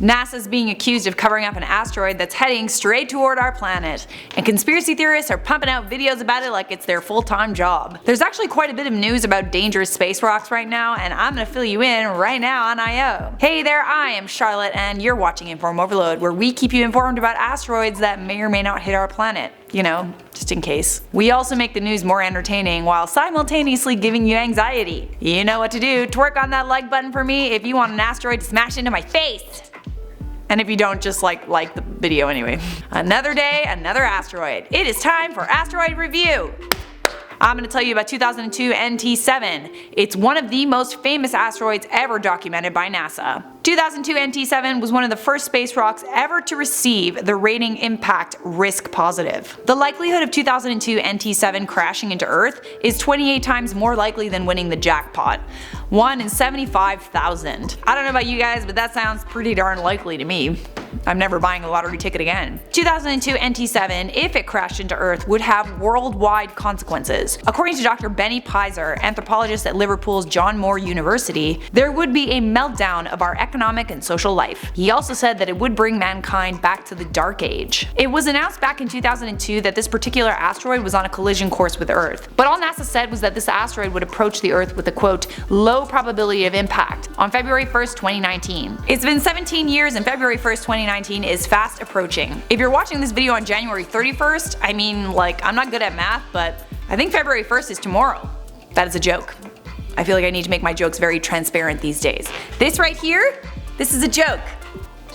NASA's being accused of covering up an asteroid that's heading straight toward our planet, and conspiracy theorists are pumping out videos about it like it's their full-time job. There's actually quite a bit of news about dangerous space rocks right now, and I'm gonna fill you in right now on I.O. Hey there, I am Charlotte, and you're watching InformOverload, where we keep you informed about asteroids that may or may not hit our planet. You know, just in case. We also make the news more entertaining while simultaneously giving you anxiety. You know what to do, twerk on that like button for me if you want an asteroid to smash into my face! And if you don't, just like the video anyway. Another day, another asteroid. It is time for Asteroid Review! I'm going to tell you about 2002 NT7. It's one of the most famous asteroids ever documented by NASA. 2002 NT7 was one of the first space rocks ever to receive the rating Impact Risk Positive. The likelihood of 2002 NT7 crashing into Earth is 28 times more likely than winning the jackpot. 1 in 75,000. I don't know about you guys, but that sounds pretty darn likely to me. I'm never buying a lottery ticket again. 2002 NT7, if it crashed into Earth, would have worldwide consequences. According to Dr. Benny Pizer, anthropologist at Liverpool's John Moore University, there would be a meltdown of our economic and social life. He also said that it would bring mankind back to the Dark Age. It was announced back in 2002 that this particular asteroid was on a collision course with Earth, but all NASA said was that this asteroid would approach the Earth with a quote, low probability of impact on February 1st, 2019. It's been 17 years and February 1st, 2019 is fast approaching. If you're watching this video on January 31st, I mean, like, I'm not good at math, but I think February 1st is tomorrow. That is a joke. I feel like I need to make my jokes very transparent these days. This right here, this is a joke.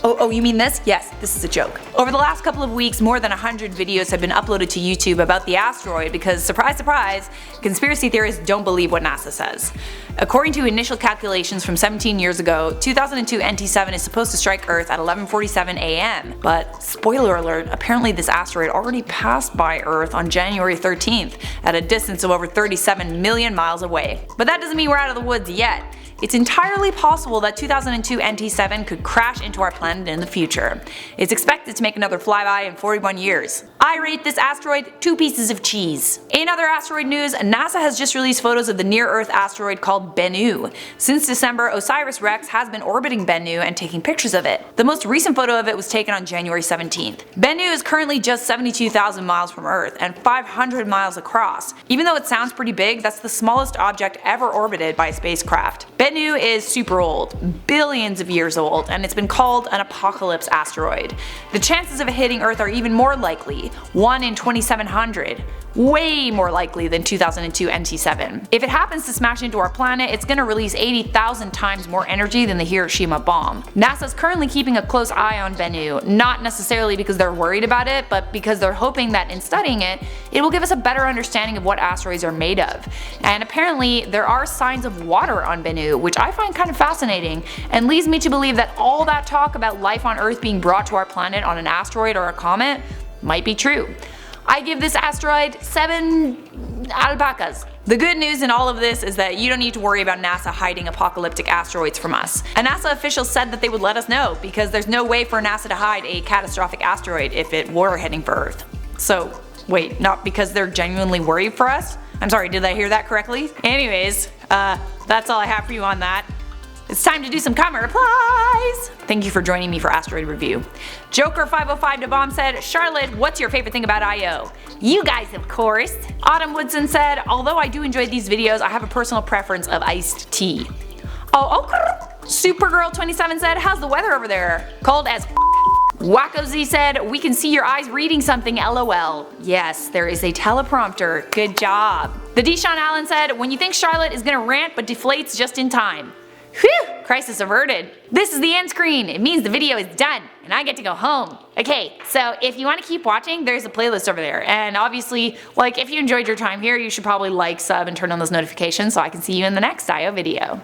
Oh, you mean this? Yes, this is a joke. Over the last couple of weeks, more than 100 videos have been uploaded to YouTube about the asteroid because, surprise surprise, conspiracy theorists don't believe what NASA says. According to initial calculations from 17 years ago, 2002 NT7 is supposed to strike Earth at 11:47 AM. But, spoiler alert, apparently this asteroid already passed by Earth on January 13th at a distance of over 37 million miles away. But that doesn't mean we're out of the woods yet. It's entirely possible that 2002 NT7 could crash into our planet in the future. It's expected to make another flyby in 41 years. I rate this asteroid 2 pieces of cheese. In other asteroid news, NASA has just released photos of the near-Earth asteroid called Bennu. Since December, OSIRIS-REx has been orbiting Bennu and taking pictures of it. The most recent photo of it was taken on January 17th. Bennu is currently just 72,000 miles from Earth and 500 miles across. Even though it sounds pretty big, that's the smallest object ever orbited by a spacecraft. Bennu is super old, billions of years old, and it's been called an apocalypse asteroid. The chances of it hitting Earth are even more likely, 1 in 2,700. Way more likely than 2002 NT7. If it happens to smash into our planet, it's gonna release 80,000 times more energy than the Hiroshima bomb. NASA's currently keeping a close eye on Bennu, not necessarily because they're worried about it, but because they're hoping that in studying it, it will give us a better understanding of what asteroids are made of. And apparently, there are signs of water on Bennu, which I find kind of fascinating, and leads me to believe that all that talk about life on Earth being brought to our planet on an asteroid or a comet might be true. I give this asteroid 7 alpacas. The good news in all of this is that you don't need to worry about NASA hiding apocalyptic asteroids from us. A NASA official said that they would let us know because there's no way for NASA to hide a catastrophic asteroid if it were heading for Earth. So, wait, not because they're genuinely worried for us? I'm sorry, did I hear that correctly? Anyways, that's all I have for you on that. It's time to do some comment replies! Thank you for joining me for Asteroid Review. Joker505 to Bomb said, Charlotte, what's your favorite thing about I.O.? You guys, of course! Autumn Woodson said, although I do enjoy these videos, I have a personal preference of iced tea. Supergirl27 said, how's the weather over there? Cold as Wacko Z said, we can see your eyes reading something, lol. Yes, there is a teleprompter. Good job. The Deshaun Allen said, when you think Charlotte is gonna rant but deflates just in time. Whew! Crisis averted. This is the end screen. It means the video is done and I get to go home. Okay, so if you want to keep watching, there's a playlist over there. And obviously, like, if you enjoyed your time here, you should probably like, sub, and turn on those notifications so I can see you in the next I.O. video.